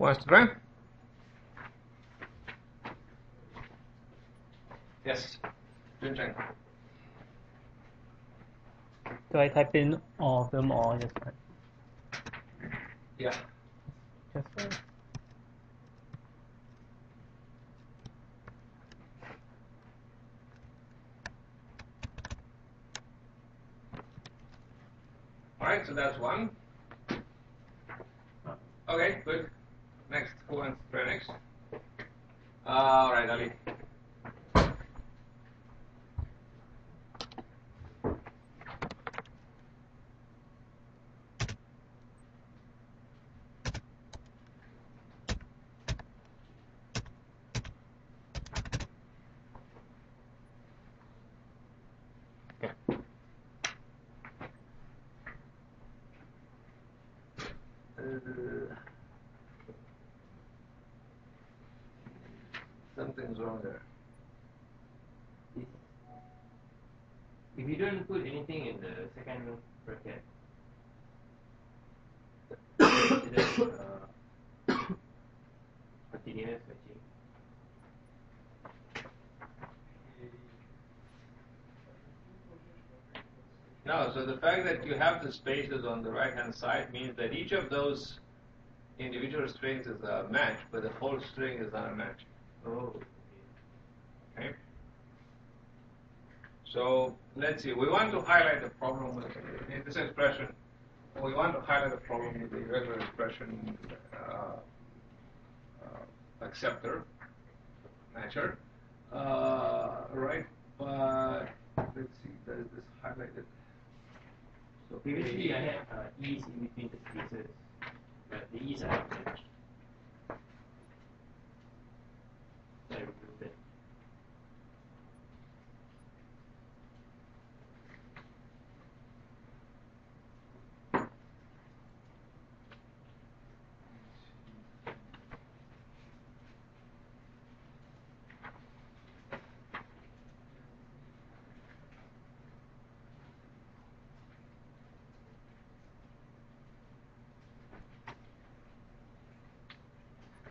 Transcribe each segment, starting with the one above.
wants to try? Yes, Juncheng. Do I type in all of them or just one? Yeah. Just one. Alright, so that's one. Okay, good. Next, who wants to try next? Alright, Ali. Something's wrong there. If you don't put anything in the second bracket, continuous matching. No, so the fact that you have the spaces on the right hand side means that each of those individual strings is a match, but the whole string is not a match. Oh, okay. So let's see, we want to highlight the problem with in this expression. We want to highlight the problem with the irregular expression acceptor, matcher, right? But let's see, does this highlighted? So previously I had e's in between the spaces, but the e's are not matched. So I removed it.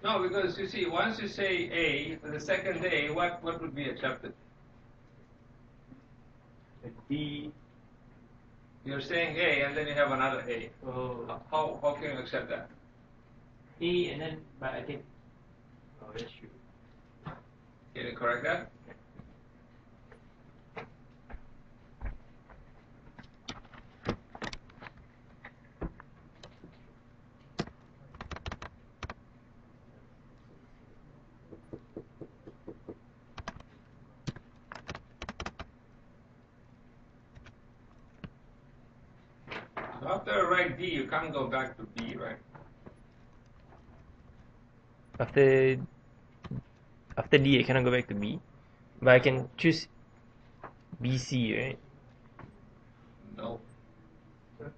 No, because you see, once you say A, for the second A, what would be accepted? The D. You're saying A, and then you have another A. Oh. How can you accept that? A, and then, but I think, oh, that's true. Can you correct that? So after I write D, you can't go back to B, right? After D, I cannot go back to B, but I can choose BC, right? No. There's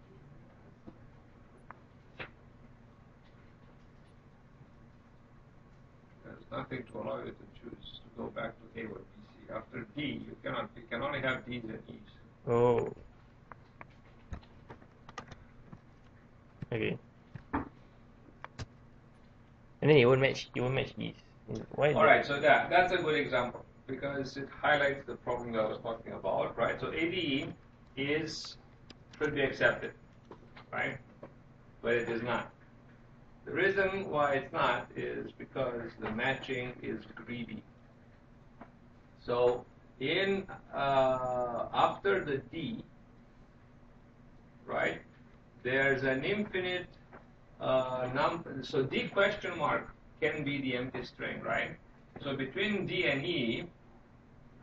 nothing to allow you to choose to go back to A or BC. After D, you cannot. You can only have D's and E's. Oh. Okay. And then it won't match these. Why? All right, so that's a good example because it highlights the problem that I was talking about, right? So ADE should be accepted, right? But it is not. The reason why it's not is because the matching is greedy. So in after the D, right? There's an infinite number. So D question mark can be the empty string, right? So between D and E,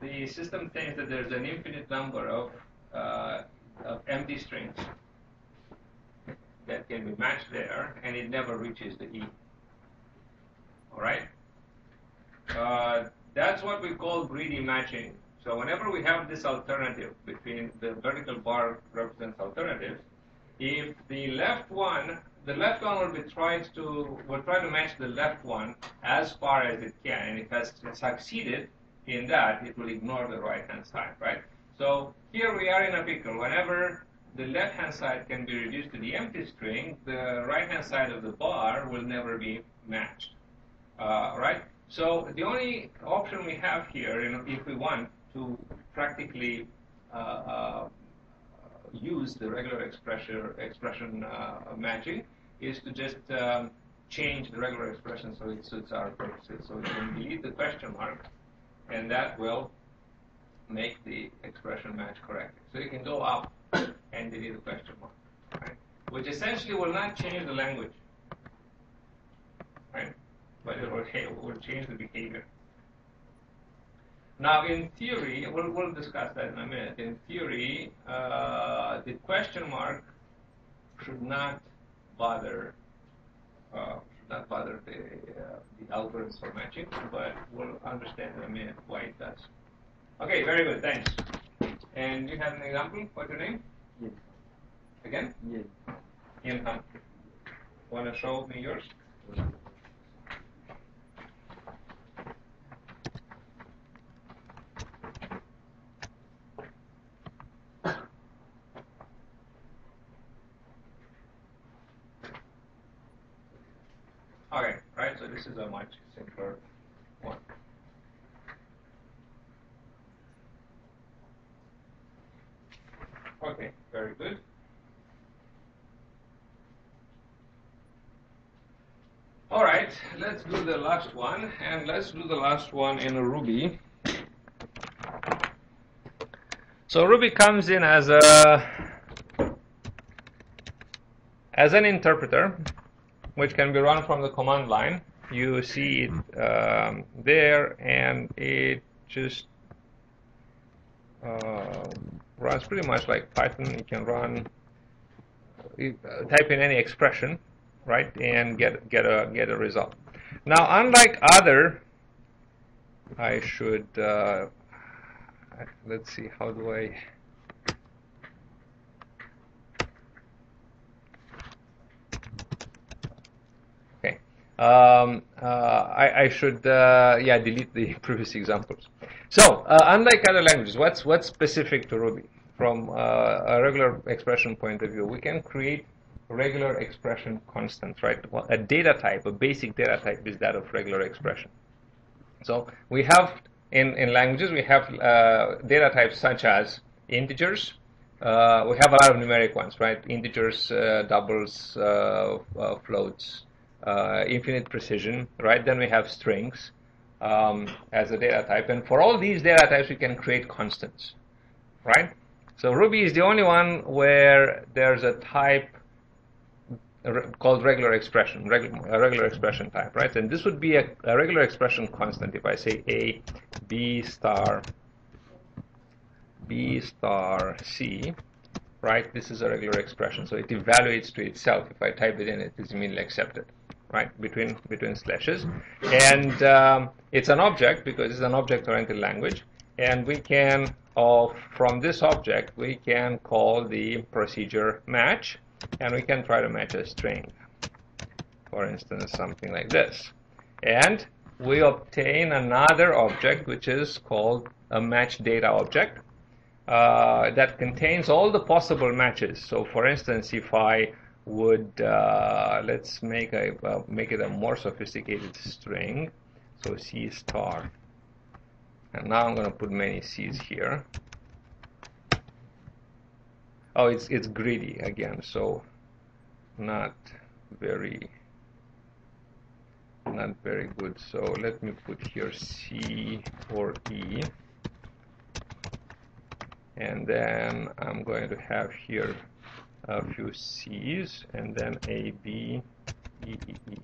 the system thinks that there's an infinite number of empty strings that can be matched there, and it never reaches the E. All right? That's what we call greedy matching. So whenever we have this alternative between the vertical bar represents alternatives, if the left one will try to match the left one as far as it can, and if it has succeeded in that, it will ignore the right hand side, right? So here we are in a pickle. Whenever the left-hand side can be reduced to the empty string, the right-hand side of the bar will never be matched. Right? So the only option we have here, if we want to practically use the regular expression matching, is to just change the regular expression so it suits our purposes. So we can delete the question mark, and that will make the expression match correctly. So you can go up and delete the question mark, right? Which essentially will not change the language, right? But it will change the behavior. Now, in theory, we'll discuss that in a minute. In theory, the question mark should not bother the algorithms for matching, but we'll understand in a minute why it does. Okay, very good, thanks. And you have an example? What's your name? Yes. Again? Yes. Ian Han. Want to show me yours? Okay, right, so this is a much simpler one. Okay, very good. All right, let's do the last one, and let's do the last one in Ruby. So Ruby comes in as an interpreter, which can be run from the command line. You see it there, and it just runs pretty much like Python. You can run, type in any expression, right, and get a result. Now, unlike other, I should let's see, how do I? Okay, I should delete the previous examples. So, unlike other languages, what's specific to Ruby? From a regular expression point of view, we can create regular expression constants, right? Well, a data type, a basic data type, is that of regular expression. So we have in languages, we have data types such as integers. We have a lot of numeric ones, right? Integers, doubles, floats, infinite precision, right? Then we have strings as a data type, and for all these data types, we can create constants, right? So Ruby is the only one where there's a type called regular expression, a regular expression type, right? And this would be a regular expression constant. If I say a b star c, right? This is a regular expression, so it evaluates to itself. If I type it in, it is immediately accepted, right? Between slashes, and it's an object because it's an object-oriented language, and we can from this object we can call the procedure match. And we can try to match a string, for instance, something like this. And we obtain another object, which is called a match data object, that contains all the possible matches. So, for instance, if I would, let's make it a more sophisticated string, so C star. And now I'm going to put many C's here. Oh, it's greedy again, so not very good. So let me put here C or E, and then I'm going to have here a few C's, and then A, B, E, E, E.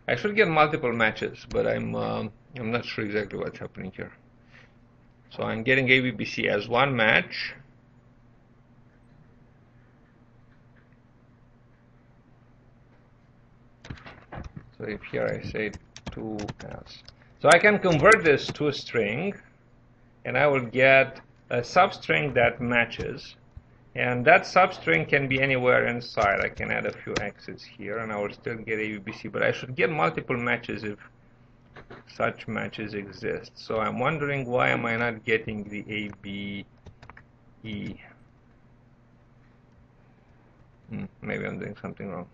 I should get multiple matches, but I'm not sure exactly what's happening here. So I'm getting ABBC as one match. So if here I say 2s. So I can convert this to a string, and I will get a substring that matches. And that substring can be anywhere inside. I can add a few X's here, and I will still get ABBC, but I should get multiple matches if such matches exist. So I'm wondering, why am I not getting the ABE? Maybe I'm doing something wrong.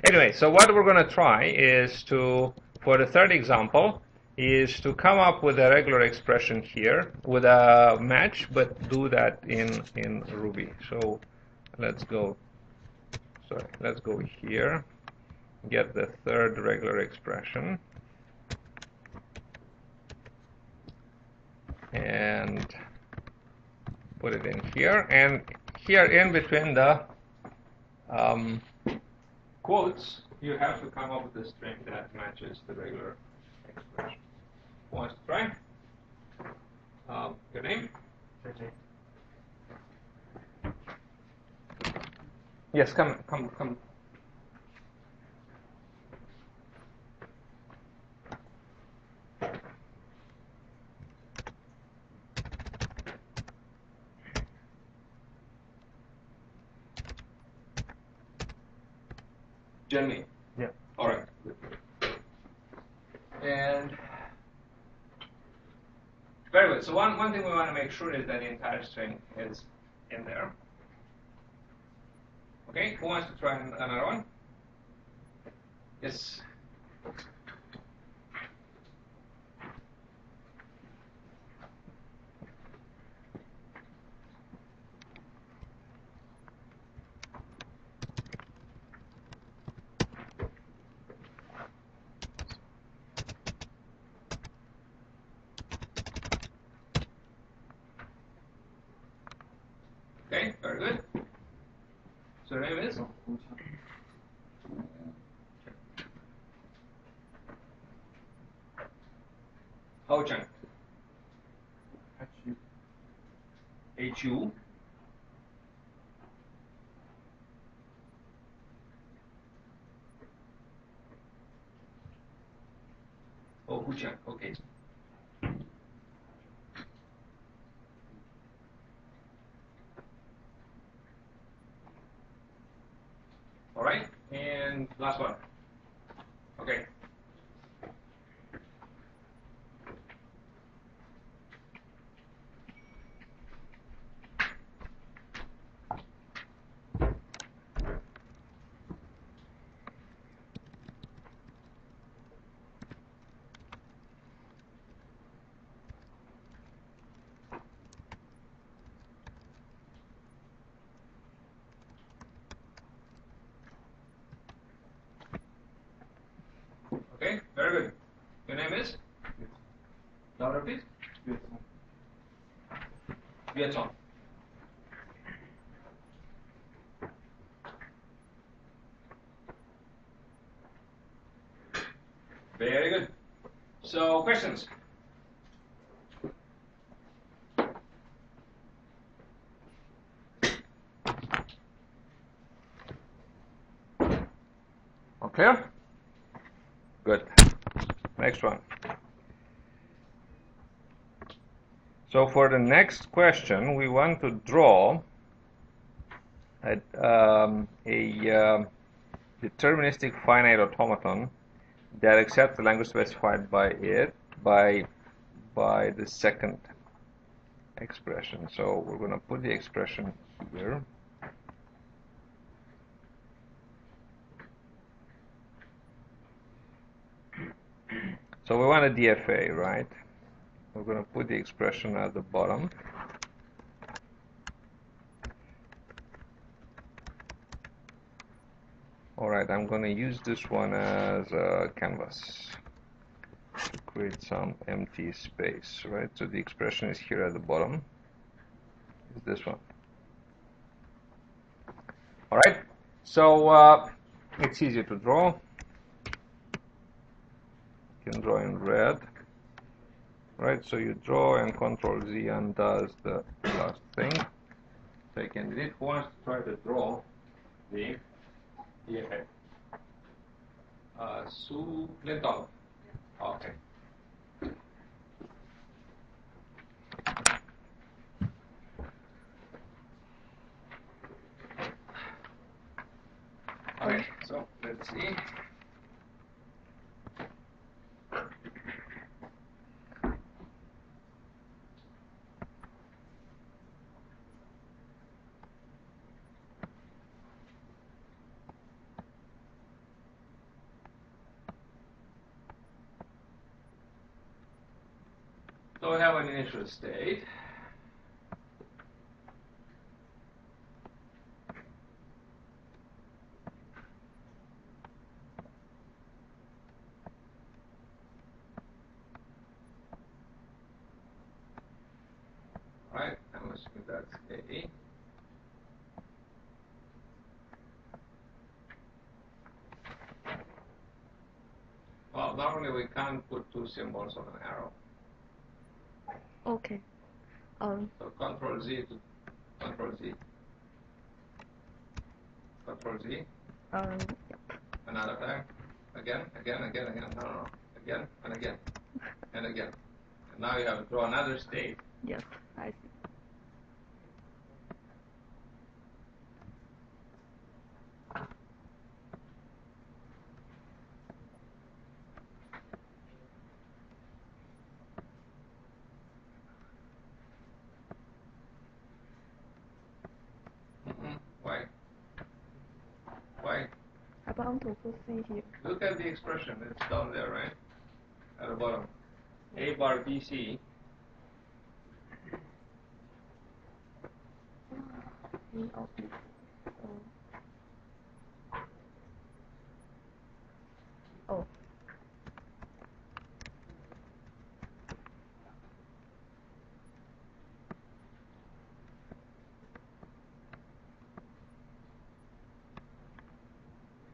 Anyway, so what we're going to try is to, for the third example, is to come up with a regular expression here with a match, but do that in Ruby. So let's go here, get the third regular expression, and put it in here. And here in between the quotes, you have to come up with a string that matches the regular expression. Who wants to try? Your name? Yes, come. Jenny. Yeah. All right. And very good. So one thing we want to make sure is that the entire string is in there. Okay. Who wants to try another one? Yes. Okay, very good. So your name is? Ho-chan. H-U. Oh, Hu-chan, okay. All right, and last one. Okay. Okay, very good. Your name is? Louder, please. Vietong. Very good. So, questions? All clear? Good. Next one. So for the next question, we want to draw a deterministic finite automaton that accepts the language specified by it by the second expression. So we're going to put the expression here. So we want a DFA, right? We're going to put the expression at the bottom. Alright, I'm going to use this one as a canvas to create some empty space, right? So the expression is here at the bottom. Is this one. Alright, so it's easy to draw. You can draw in red. Right, so you draw and Control Z undoes the last thing. So you can delete. Who wants to try to draw the effect? Su Lintong. Okay. let's see. So we have an initial state. Right, I'm assuming that's A. Well, normally we can't put two symbols on an arrow. Okay. So Control Z to Control Z. Control Z. Yep. Another time. Again. No. Again and again. And again. And now you have to draw another state. Yes, I see. Why? Why? I want to put C here. Look at the expression. It's down there, right? At the bottom. A bar BC. Oh.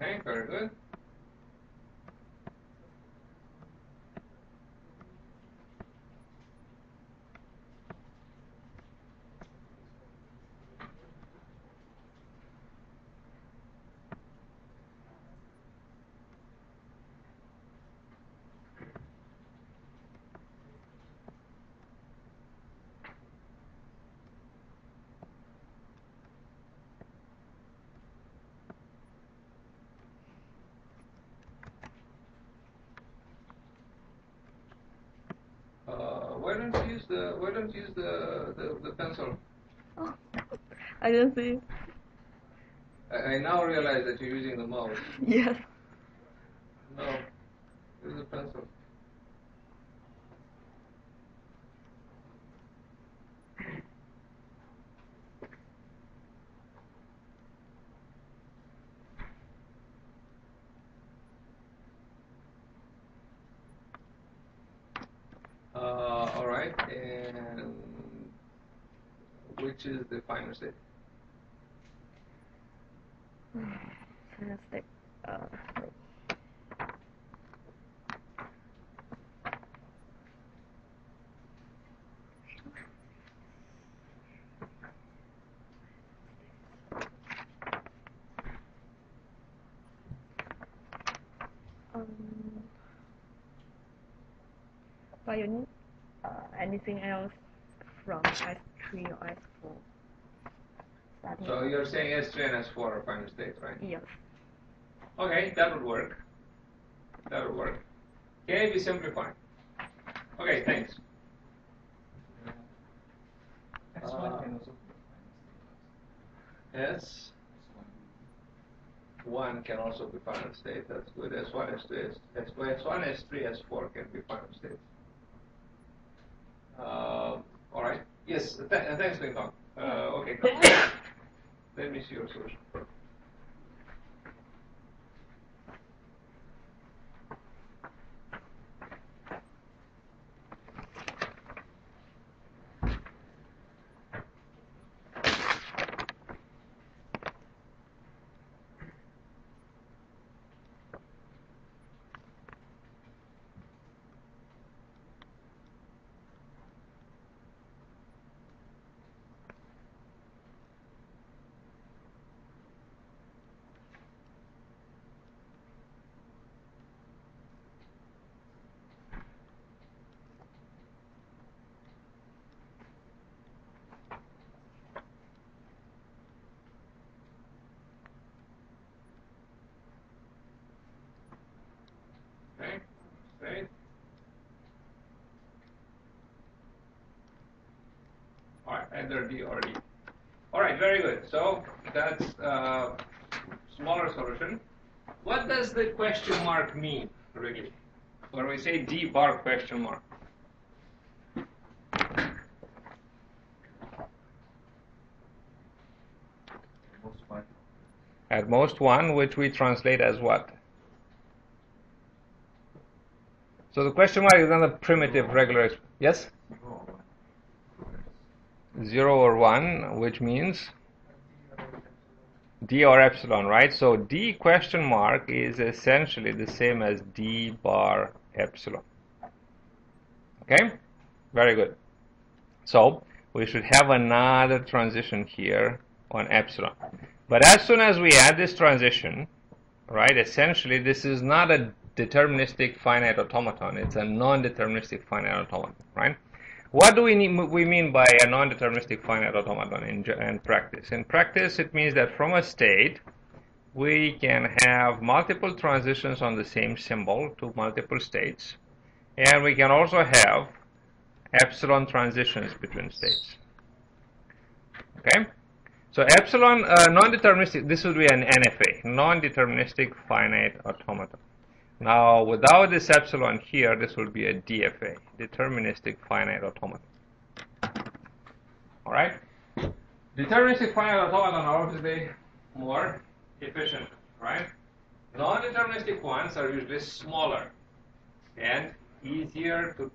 Okay, very good. Why don't you use the pencil? Oh. I didn't see it. I now realize that you're using the mouse. Yes. No, use the pencil. All right, and which is the final state? Fantastic. Wait. But you need anything else from S3 or S4? So you're saying S3 and S4 are final states, right? Yes. Okay, that would work. That would work. Can we simplify? Okay, thanks. S1 can also S1 can also be final state. That's good. S1, S2, S1, S3, S4 can be final states. All right. Yes. Thanks, Lincoln. Okay. Let me see your solution. either D or E. All right, very good. So that's smaller solution. What does the question mark mean, really? When we say D bar question mark? At most one, which we translate as what? So the question mark is another primitive regular. Yes? 0 or 1, which means D or epsilon, right? So D question mark is essentially the same as D bar epsilon. Okay? Very good. So we should have another transition here on epsilon. But as soon as we add this transition, right, essentially this is not a deterministic finite automaton. It's a non-deterministic finite automaton, right? What do we mean by a non-deterministic finite automaton in practice? In practice, it means that from a state, we can have multiple transitions on the same symbol to multiple states, and we can also have epsilon transitions between states. Okay? So epsilon, non-deterministic, this would be an NFA, non-deterministic finite automaton. Now, without this epsilon here, this will be a DFA, deterministic finite automaton. All right? Deterministic finite automaton are obviously more efficient, right? Non-deterministic ones are usually smaller and easier to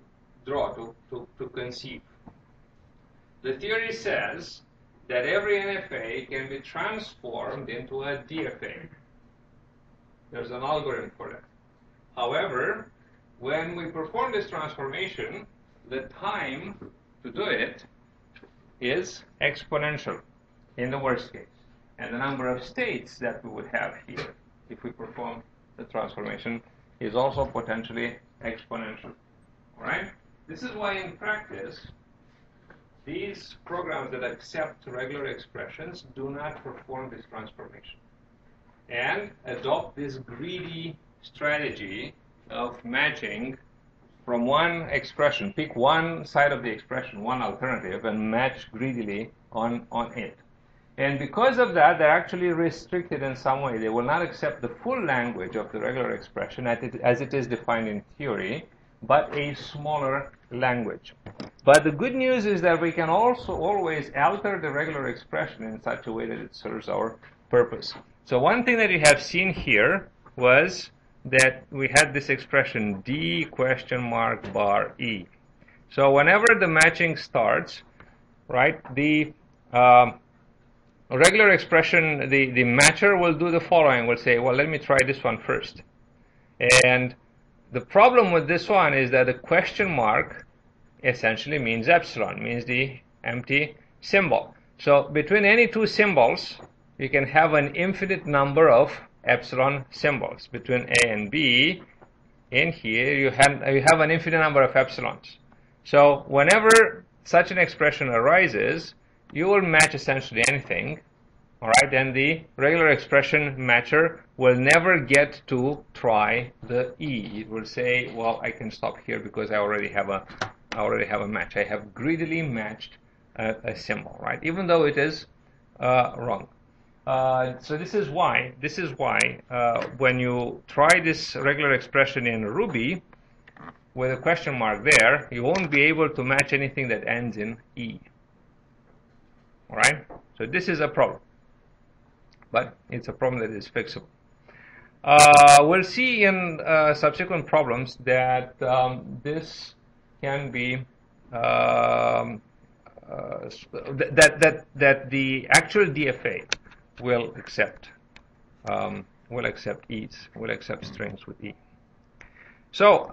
draw, to conceive. The theory says that every NFA can be transformed into a DFA. There's an algorithm for that. However, when we perform this transformation, the time to do it is exponential in the worst case. And the number of states that we would have here if we perform the transformation is also potentially exponential. All right? This is why in practice, these programs that accept regular expressions do not perform this transformation and adopt this greedy strategy of matching from one expression, pick one side of the expression, one alternative, and match greedily on it. And because of that, they're actually restricted in some way. They will not accept the full language of the regular expression as it is defined in theory, but a smaller language. But the good news is that we can also always alter the regular expression in such a way that it serves our purpose. So one thing that you have seen here was that we had this expression D question mark bar E. So whenever the matching starts, right, the regular expression, the matcher will do the following, will say, well, let me try this one first. And the problem with this one is that the question mark essentially means epsilon, means the empty symbol. So between any two symbols, you can have an infinite number of epsilon symbols. Between A and B, in here, you have an infinite number of epsilons. So whenever such an expression arises, you will match essentially anything, all right? And the regular expression matcher will never get to try the E. It will say, well, I can stop here because I already have a match. I have greedily matched a symbol, right? Even though it is wrong. So this is why when you try this regular expression in Ruby with a question mark there, you won't be able to match anything that ends in E. All right? So this is a problem, but it's a problem that is fixable. We'll see in subsequent problems that this can be that the actual DFA will accept E's, will accept strings with E. So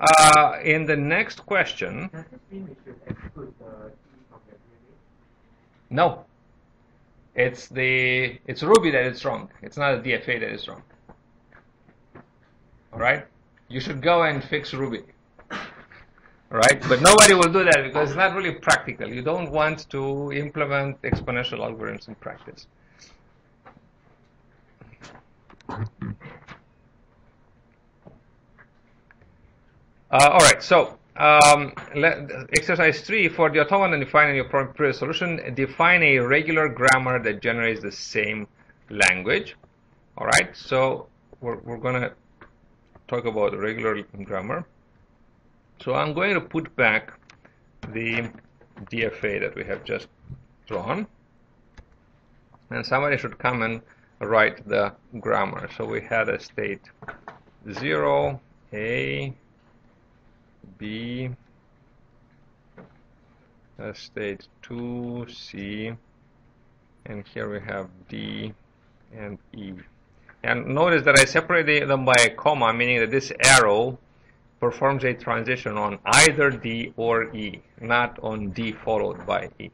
in the next question, Does this mean we should exclude the E from the DFA? no, it's Ruby that is wrong. It's not a DFA that is wrong. All right, you should go and fix Ruby. All right, but nobody will do that because it's not really practical. You don't want to implement exponential algorithms in practice. All right, so exercise 3, for the automaton defined in your previous solution, define a regular grammar that generates the same language. All right, so we're going to talk about regular grammar. So I'm going to put back the DFA that we have just drawn, and somebody should come and write the grammar. So we had a state 0, A, B, a state 2, C, and here we have D and E. And notice that I separated them by a comma, meaning that this arrow performs a transition on either D or E, not on D followed by E.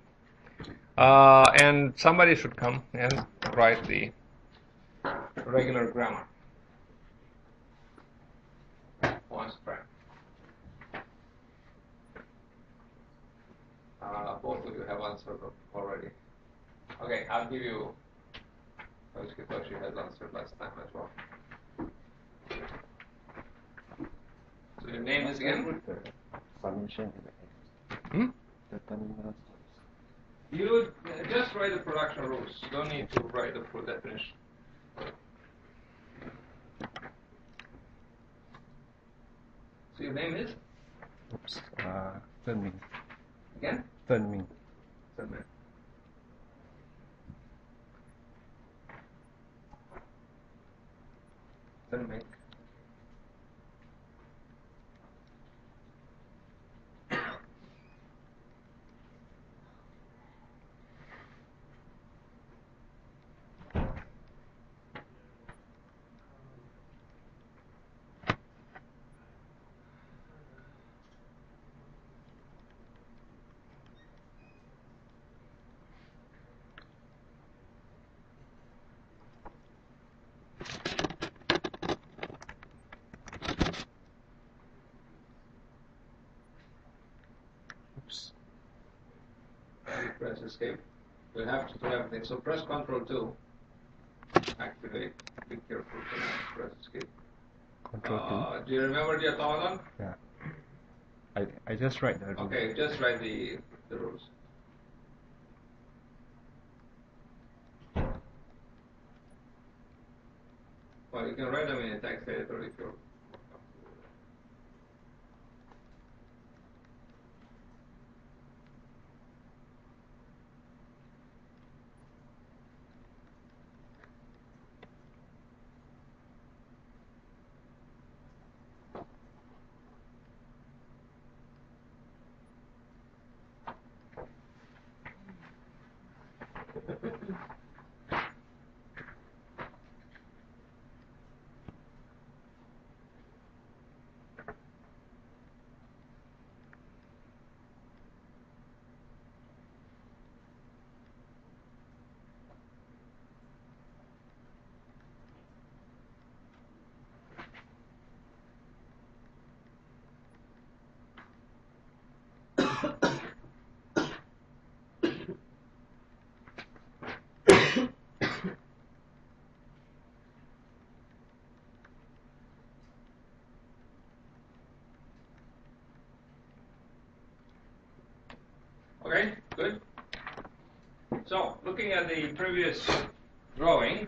And somebody should come and write the regular grammar. One spread. Both of you have answered already. Okay, I'll give you. She has answered last time as well. So your name is again? You just write the production rules. You don't need to write the full definition. So your name is? Oops. Tân. Again? Tân. Tân. Press escape. You'll have to do everything. So press Ctrl 2. Activate. Be careful to not press escape. Ctrl 2. Do you remember the automaton? Yeah. I just write the rule. Okay, just write the rules. Well, you can write them in a text editor if you're. Okay, good. So, looking at the previous drawing,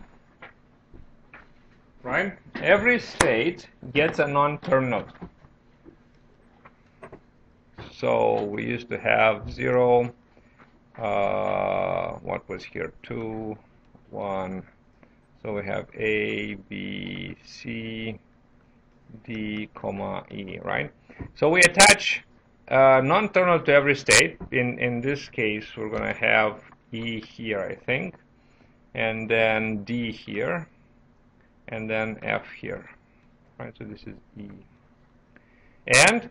right? Every state gets a non-terminal. So we used to have 0, what was here? 2, 1. So we have A, B, C, D, comma, E, right? So we attach non-terminal to every state. In this case, we're going to have E here, I think, and then D here, and then F here. Right, so this is E. And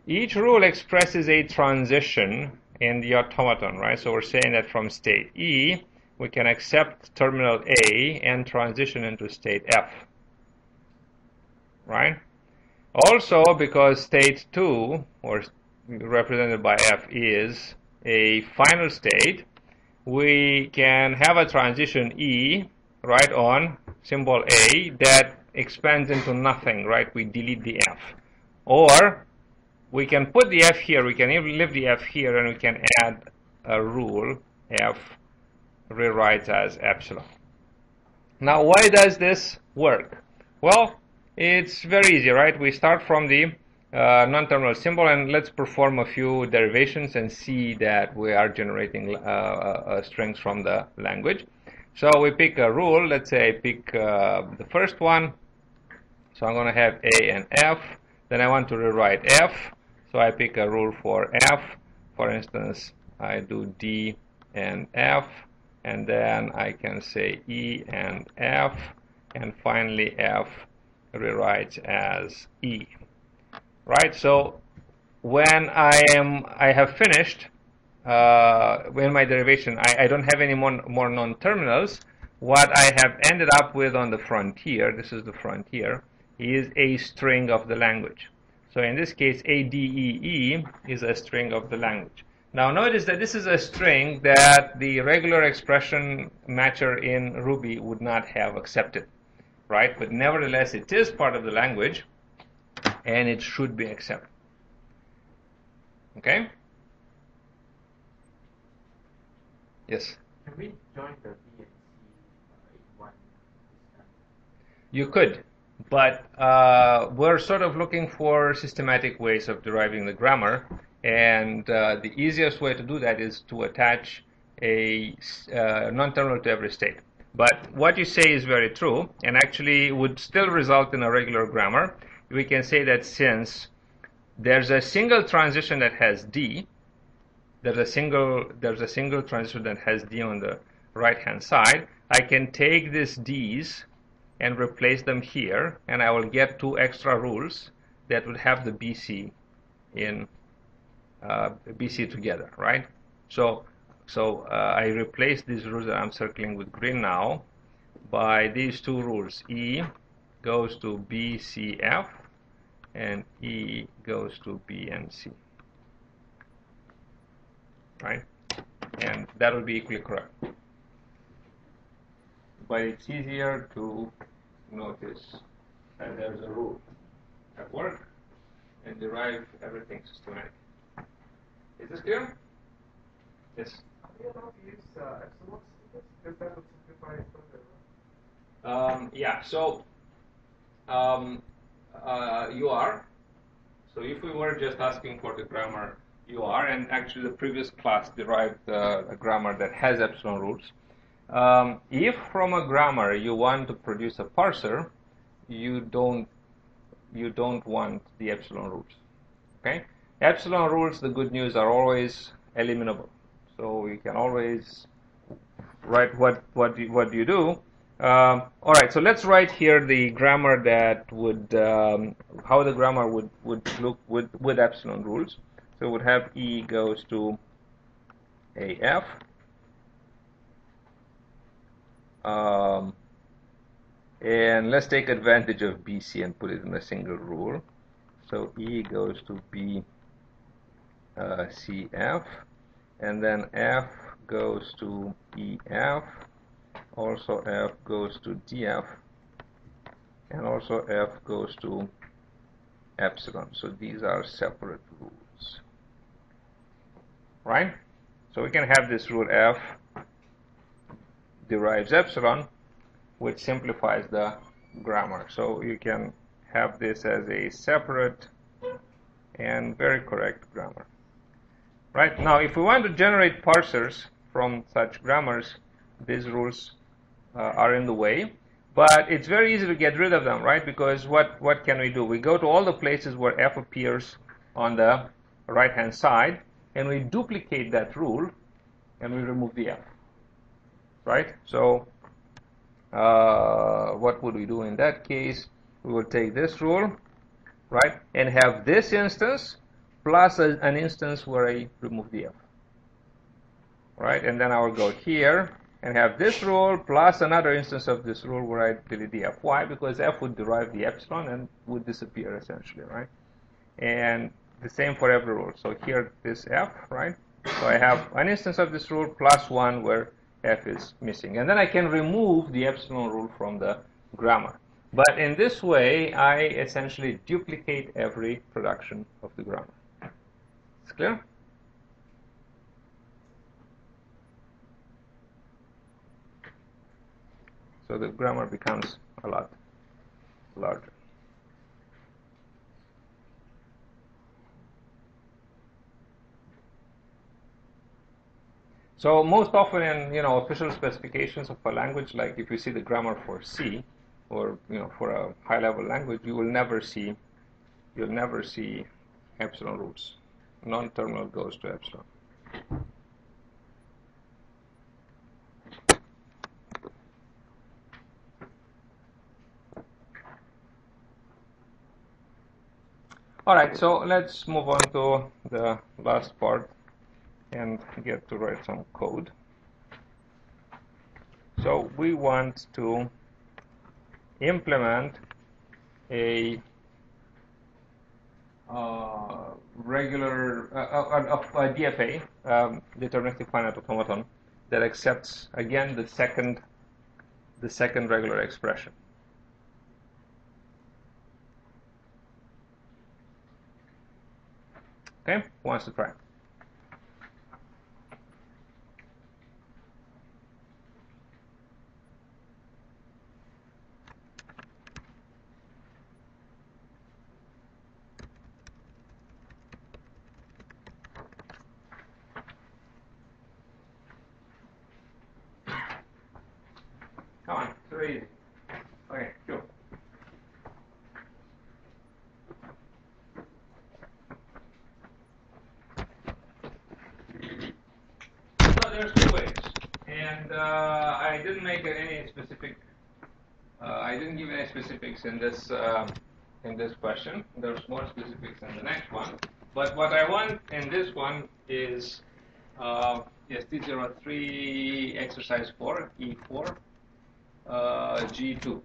each rule expresses a transition in the automaton, right? So we're saying that from state E, we can accept terminal A and transition into state F, right? Also, because state 2, or represented by F, is a final state, we can have a transition E, right, on symbol A that expands into nothing, right? We delete the F. Or we can put the f here, we can leave the f here, and we can add a rule f rewrites as epsilon. Now, why does this work? Well, it's very easy, right? We start from the non-terminal symbol, and let's perform a few derivations and see that we are generating strings from the language. So we pick a rule. Let's say I pick the first one. So I'm going to have A and F. Then I want to rewrite F. So I pick a rule for F. For instance, I do D and F. And then I can say E and F. And finally, F rewrites as E. Right? So when I have finished in my derivation, I don't have any more non-terminals. What I have ended up with on the frontier, this is the frontier, is a string of the language. So in this case, ADEE is a string of the language. Now notice that this is a string that the regular expression matcher in Ruby would not have accepted, right? But nevertheless, it is part of the language, and it should be accepted. Okay? Yes? Can we join the B and C in one system? You could, but we're sort of looking for systematic ways of deriving the grammar, and the easiest way to do that is to attach a non-terminal to every state. But what you say is very true, and actually would still result in a regular grammar. We can say that since there's a single transition that has D, there's a single transition that has D on the right-hand side, I can take these D's and replace them here, and I will get two extra rules that would have the BC in BC together, right? So I replace these rules that I'm circling with green now by these two rules. E goes to BCF, and E goes to B and C, right? And that will be equally correct. But it's easier to notice that there's a rule at work and derive everything systematically. Is this clear? Yes. You don't use epsilon because that would simplify it further. Yeah. So you are. So if we were just asking for the grammar, you are, and actually the previous class derived a grammar that has epsilon rules. If from a grammar you want to produce a parser, you don't want the epsilon rules. Okay? Epsilon rules, the good news, are always eliminable. So you can always write what do you do. All right, so let's write here the grammar that would how the grammar would look with epsilon rules. So we would have E goes to AF. And let's take advantage of BC and put it in a single rule. So E goes to B CF, and then F goes to EF, also F goes to DF, and also F goes to epsilon. So these are separate rules, right? So we can have this rule F derives epsilon, which simplifies the grammar. So you can have this as a separate and very correct grammar. Right? Now, if we want to generate parsers from such grammars, these rules are in the way. But it's very easy to get rid of them, right? Because what can we do? We go to all the places where F appears on the right-hand side, and we duplicate that rule, and we remove the F. Right? So what would we do in that case? We will take this rule, right, and have this instance plus an instance where I remove the F. Right? And then I will go here and have this rule plus another instance of this rule where I delete the F. Why? Because F would derive the epsilon and would disappear essentially, right? And the same for every rule. So here this F, right? So I have an instance of this rule plus one where F is missing. And then I can remove the epsilon rule from the grammar. But in this way, I essentially duplicate every production of the grammar. It's clear? So the grammar becomes a lot larger. So most often in official specifications of a language, like if you see the grammar for C, or for a high-level language, you'll never see epsilon roots. Non-terminal goes to epsilon. All right, so let's move on to the last part and get to write some code. So we want to implement a regular a DFA, deterministic finite automaton, that accepts again the second regular expression. Okay, who wants to try? Come on, it's very easy. Okay, sure. So there's two ways, and I didn't make any specific. I didn't give any specifics in this question. There's more specifics in the next one. But what I want in this one is yes, tut03 exercise 4 E4 G2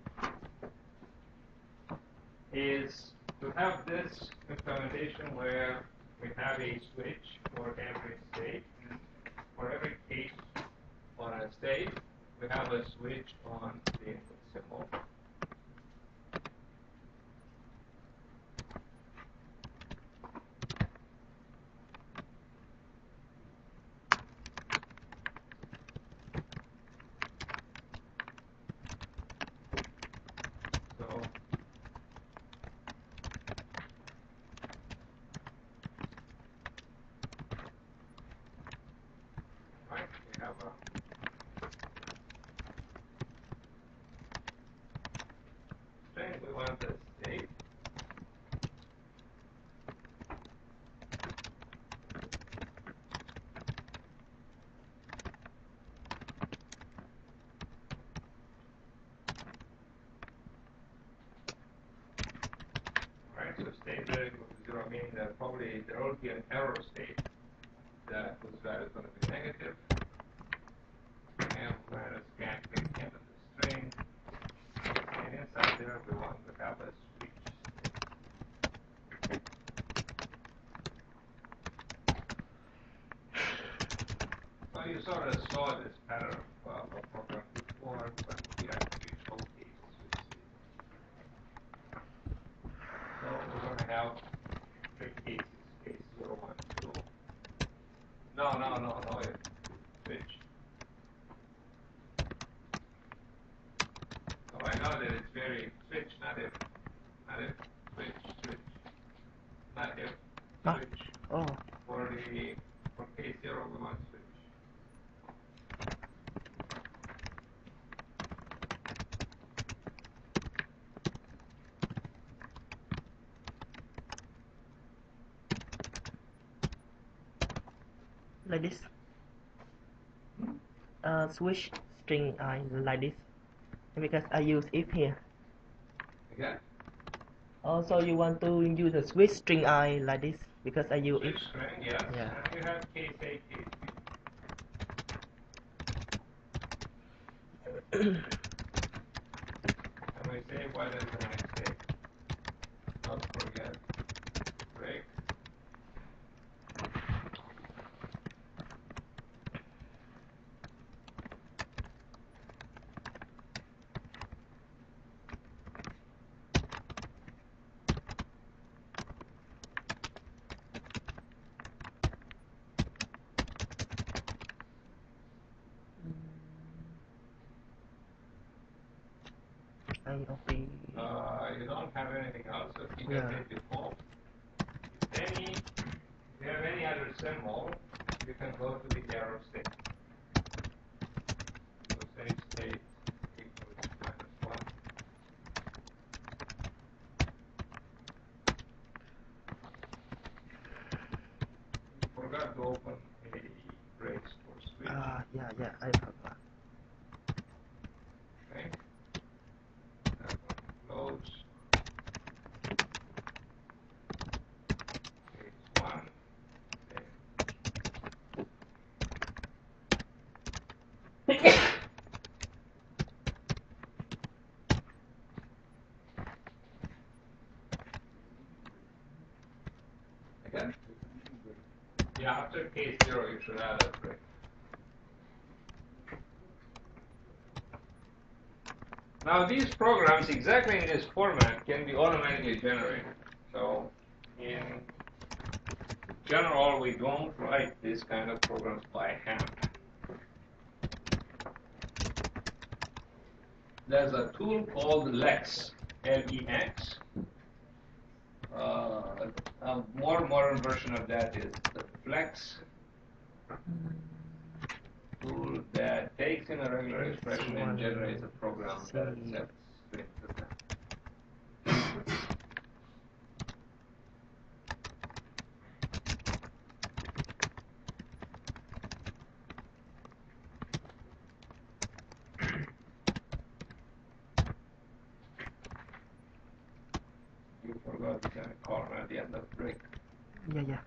is to have this implementation where we have a switch for every state. For every case on a state, we have a switch on the input symbol. So right, we have a string. We want the state. Right, so state that equals to 0, meaning that probably there will be an error state that whose value is going to be negative. And we're going to scan the end of the string. And inside there, we want to have a switch state. So you sort of saw this pattern of a program before, but we actually showcase switch state. So we're going to have three cases, case 0, 1, 2. No, switch. So I know that it's very switch, not if, switch, not if, switch. Oh. For case 0, we want switch. Like this. Switch string I like this because I use if here. Again? Also, you want to use a switch string I like this because I use Switch if. string, yes. Yeah. And you have case A, case B. And we say what is the next state? Don't forget break. okay. You don't have anything else, so keep Yeah. it default. If you have any other symbol, you can go to the error state. So save state equals -1. You forgot to open a brakes or switch. Yeah, I forgot. Okay. That one close. Case 1. Okay. Again? Yeah, after case 0, you should add a break. Now these programs, exactly in this format, can be automatically generated. So in general, we don't write this kind of programs by hand. There's a tool called Lex, L-E-X. A more modern version of that is the Flex tool that takes in a regular expression and generates a program that accepts strings as that. You forgot the semicolon at the end of break. Yeah.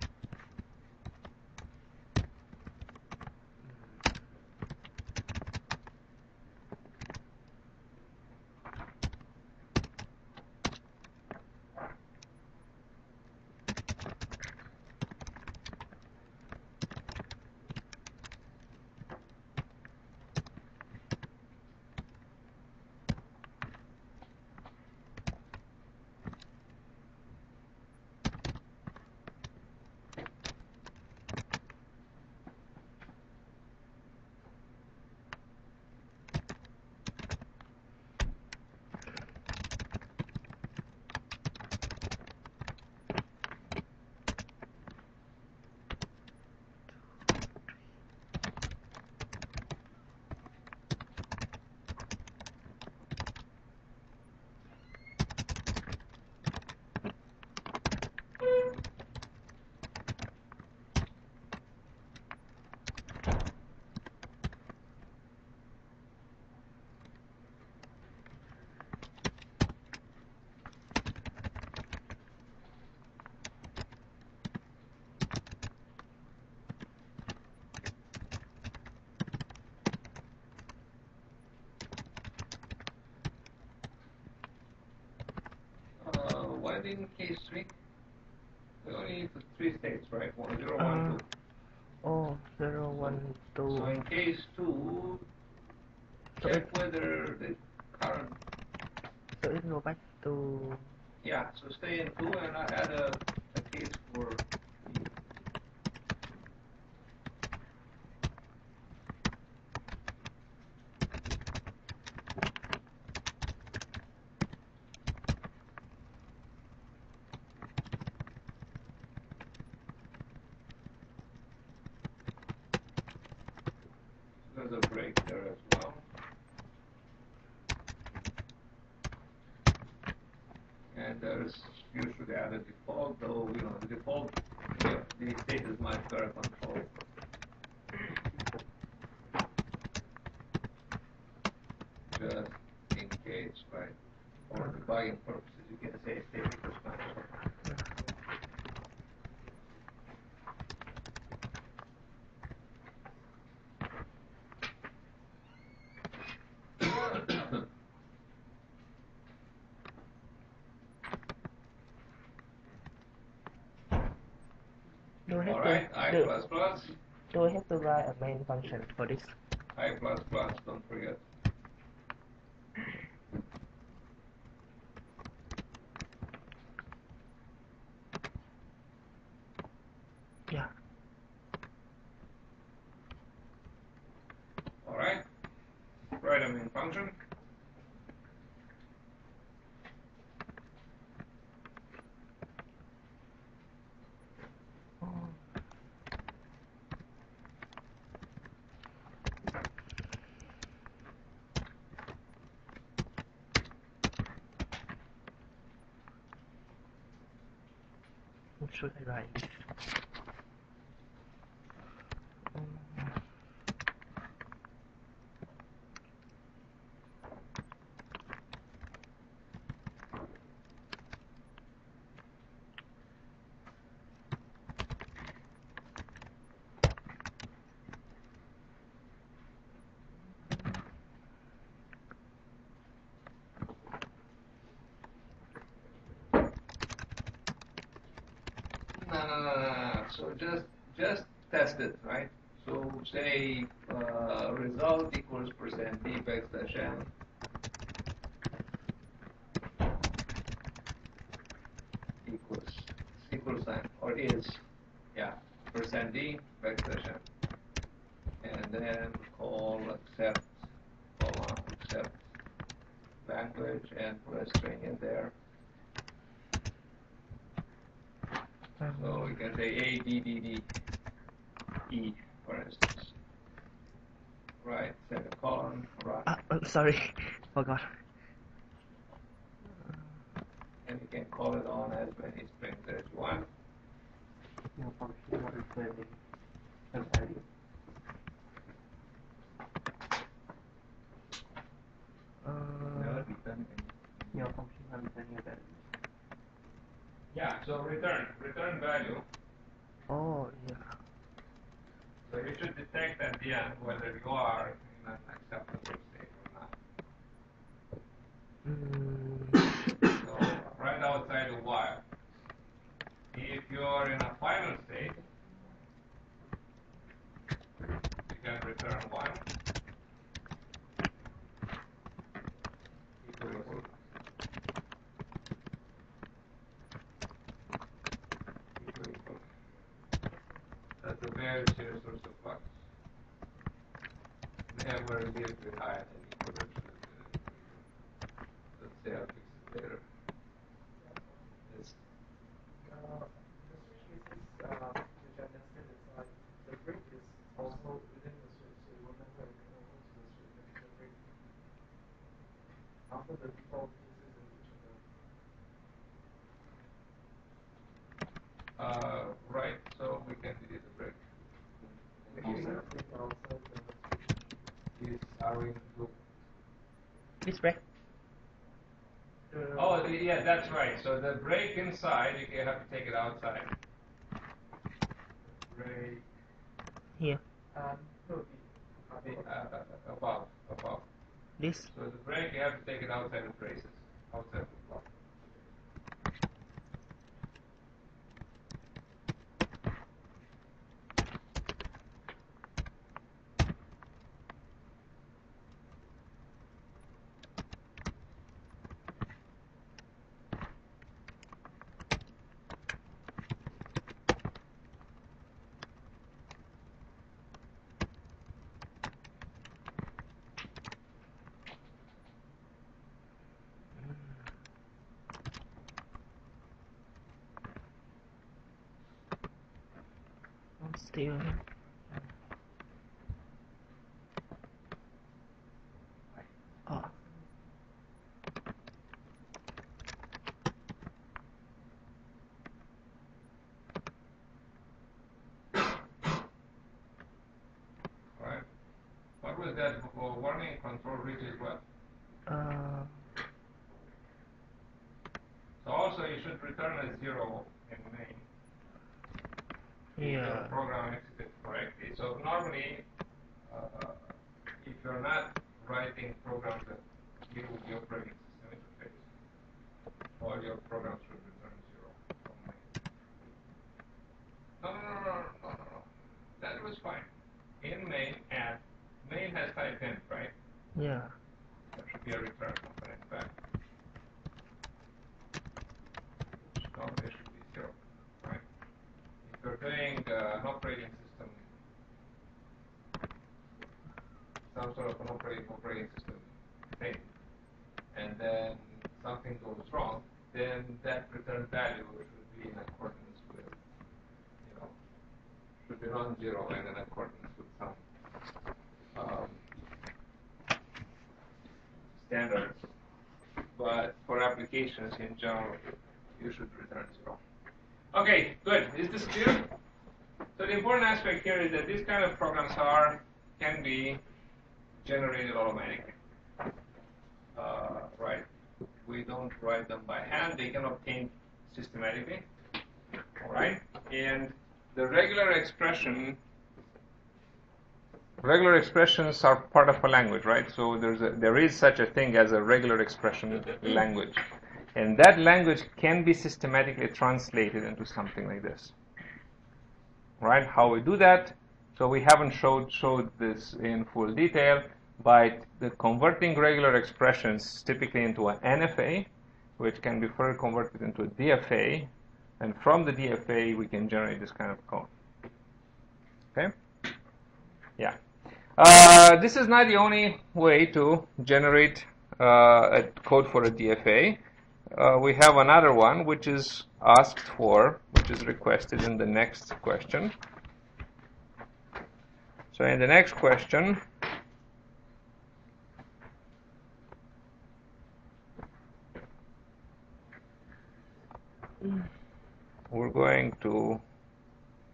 Why didn't case 3? We only need 3 states, right? 1, 0, 1, 2. Oh, 0, 1, 2. So in case 2, So check whether the current. So it go back to. Yeah, so stay in 2 and I add a case for. There's a break there as well. And there's usually add a default, though, the default, the state is much better controlled. Just in case, right? For debugging purposes, you can say state equals -1. Do I have Alright, to I++, do I have to write a main function for this? I++, don't forget. Yeah. Alright, write a main function. should I write? No. So just test it, right? So say result equals percent d backslash n equals sign or is percent d backslash n, and then call accept language and put a string in there. So we can say A, D, D, D, E, for instance. Right, second column, run. Sorry, forgot. And you can call it on as many strings as you want. Your function not returning a value. Never return any. Your function not returning a value. Yeah, so return value. Oh, yeah. So you should detect at the end whether you are in an acceptable state or not. So right outside the while. If you are in a final state, you can return 1 equal. That's a very serious source of flux. Never live with higher than equal to. Let's say I'll fix it later. It's The switch cases, which I understand is the break is also within the switch, so it will never occur once the switch makes the break. After the default cases in each of them. right, so we can delete the break. Outside the switch. Is are we in loop? This break? Oh, yeah, that's right. So the break inside, you have to take it outside. Break Here. No, above. This? So the break, you have to take it outside the braces, outside the block. Still. Oh. Right. What was that warning control reaches what? So also you should return a 0 in main. If your program executed correctly. So normally, if you're not writing programs that deal with the operating system interface, all your programs should return 0 from main. No. That was fine. In main, add. Main has type int, right? Yeah. There should be a return component back. Which normally should be 0, right? If you're doing an operating system, some sort of an operating system thing, and then something goes wrong, then that return value should be in accordance with, should be non-zero and in accordance with some standards. But for applications in general, you should return 0. Okay, good. Is this clear? So the important aspect here is that these kind of programs can be generated automatically. Right? We don't write them by hand. They can obtain systematically. All right? And the regular expressions are part of a language, right? So there is such a thing as a regular expression language. And that language can be systematically translated into something like this. Right? How we do that? So we haven't showed this in full detail, but the converting regular expressions typically into an NFA, which can be further converted into a DFA, and from the DFA we can generate this kind of code. Okay? Yeah. This is not the only way to generate a code for a DFA. We have another one which is asked for, which is requested in the next question. So in the next question, we're going to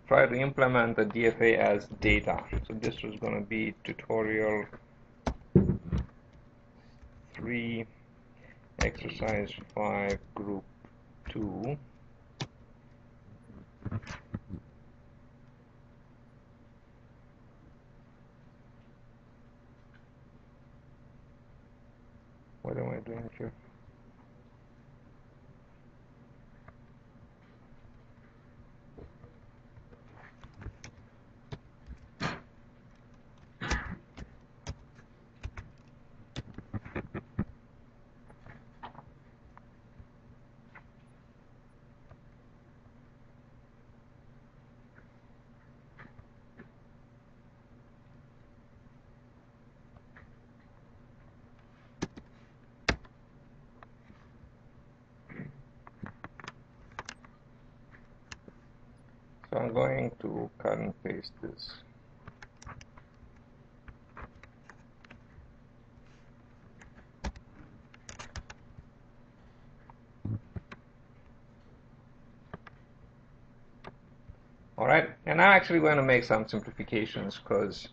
try to implement the DFA as data. So this was going to be tutorial 3, exercise 5, group 2. What am I doing here? So I'm going to cut and paste this. All right, and I'm actually going to make some simplifications because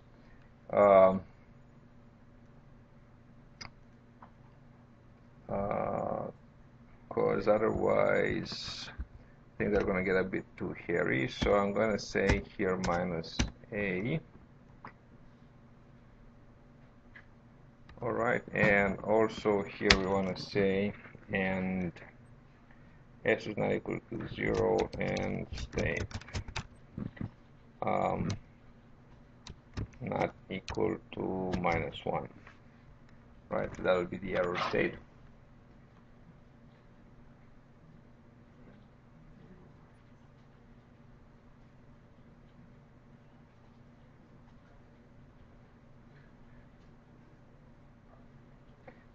otherwise things are going to get a bit too hairy. So I'm going to say here minus a. All right, and also here we want to say and s is not equal to 0 and state not equal to -1. Right, so that would be the error state.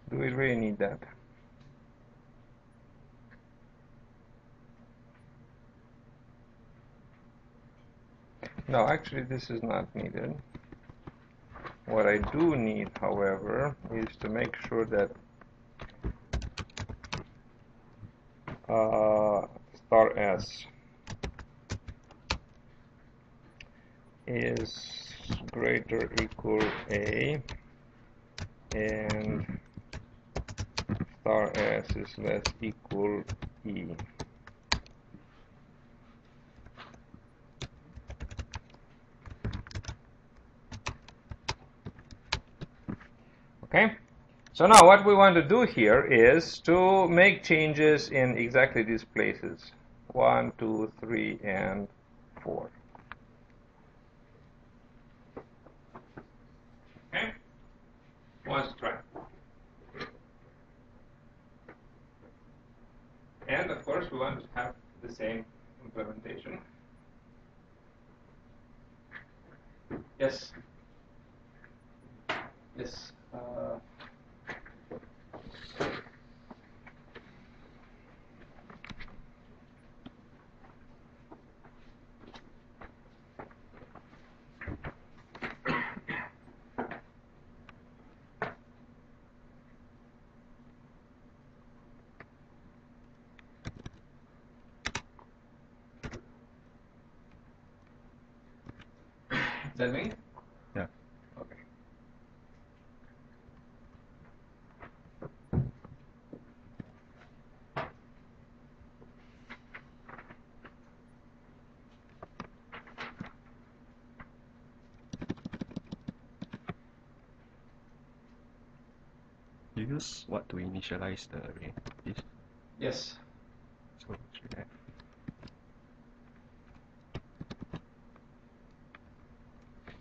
Do we really need that? No, actually this is not needed. What I do need, however, is to make sure that star s is greater or equal a and star s is less equal e. Okay, so now what we want to do here is to make changes in exactly these places 1, 2, 3, and 4. Okay, who wants to try? And of course, we want to have the same implementation. Yes. Yes. that mean? Yeah. Okay. You use what to initialize the array? This. Yes. So should have.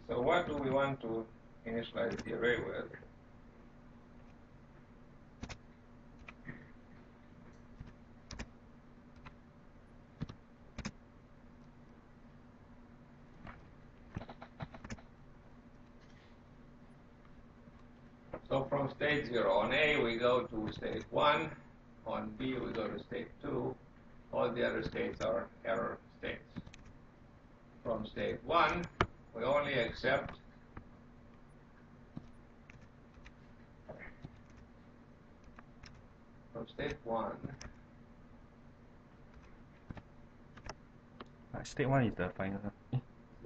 So what do we want to initialize the array with? So from state 0 on A we go to state 1, on B we go to state 2, all the other states are error states. From state 1 we only accept from state 1 State 1 is the final. this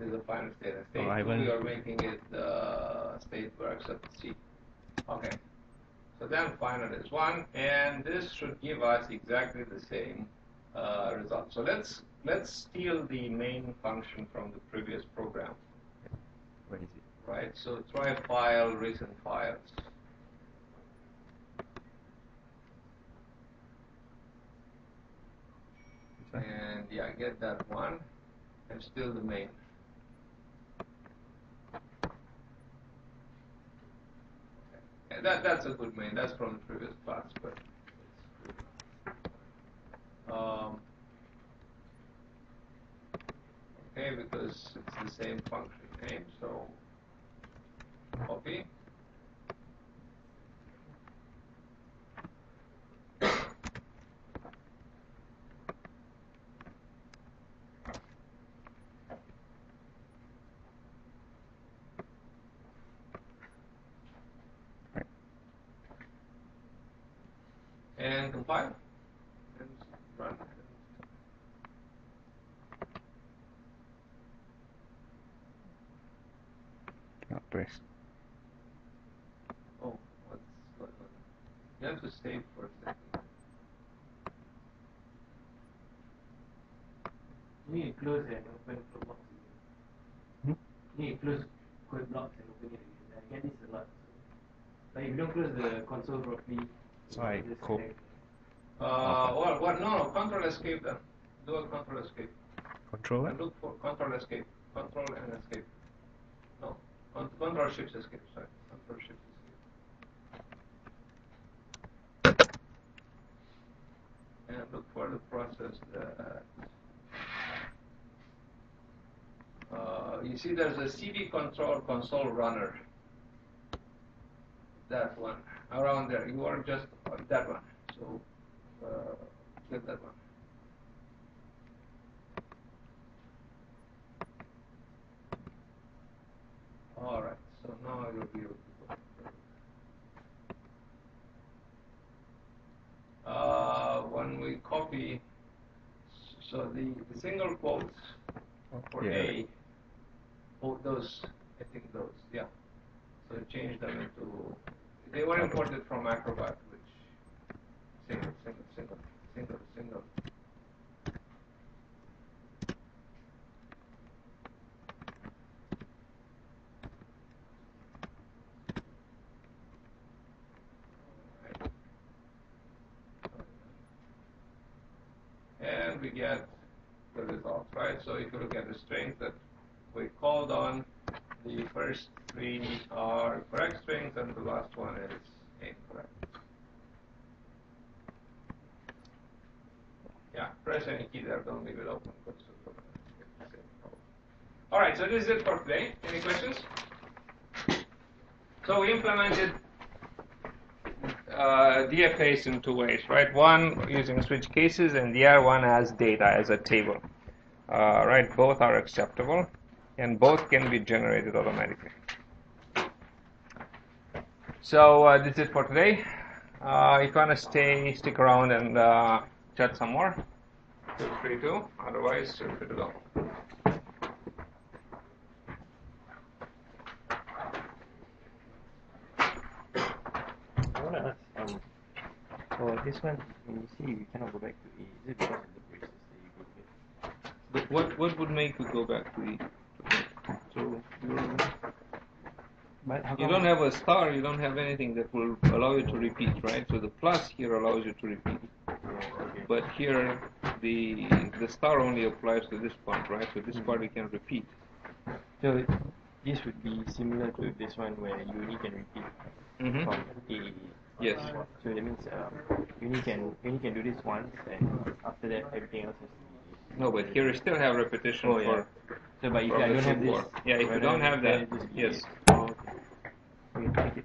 is the final state. And state Oh, I 2 haven't- we are making it the state where accept C. Okay. So then final is 1, and this should give us exactly the same result. So let's steal the main function from the previous program, Where is it? right? So try file, recent files. This one? And yeah, get that one, and steal the main. And that's a good main. That's from the previous class, but it's good. Okay, because it's the same function name, so copy. And compile and run. Not press. Oh, what's going on? You have to save for a second. You need to close and open code blocks again. You need to close code blocks and open it again. I get this a lot. Like if you don't close the console properly, So I just code. lag. Well, what? No, control escape then. Do a control escape. Control And what? look for control escape. Control and escape. No, control shift escape. Sorry, control shift escape. And look for the process that. You see, there's a CD control console runner. That one around there. You are just on that one. So get that one. All right. So now you'll be able to go. When we copy, so the single quotes for Yeah. A. Oh, those. I think those. Yeah. So change them into. They were imported from Acrobat, which single. And we get the results, right? So if you look at the strings that we called on, the first three are correct strings and the last one is incorrect. Yeah, press any key there, don't leave it open. All right, so this is it for today. Any questions? So we implemented DFAs in two ways, right? One using switch cases and the other one as data, as a table. Right, both are acceptable and both can be generated automatically. So this is it for today. If you want to stick around and chat some more, feel free to. Otherwise, feel free to go. this one, when you see you cannot go back to A, is it because of the braces that you broke it? But what would make you go back to E? So But how you come- don't have a star, you don't have anything that will allow you to repeat, right? So the plus here allows you to repeat. Okay. But here the star only applies to this point, right? So this part you can repeat. So this would be similar to this one where you only can repeat Mm-hmm. from A. Yes. So that means you only can do this once, and after that everything else has to be. No, but here you still have repetition Oh, yeah. for. So but if from I the don't have four. this, Yeah, if you don't have that, just be yes. A. Oh, okay. Okay, thank you.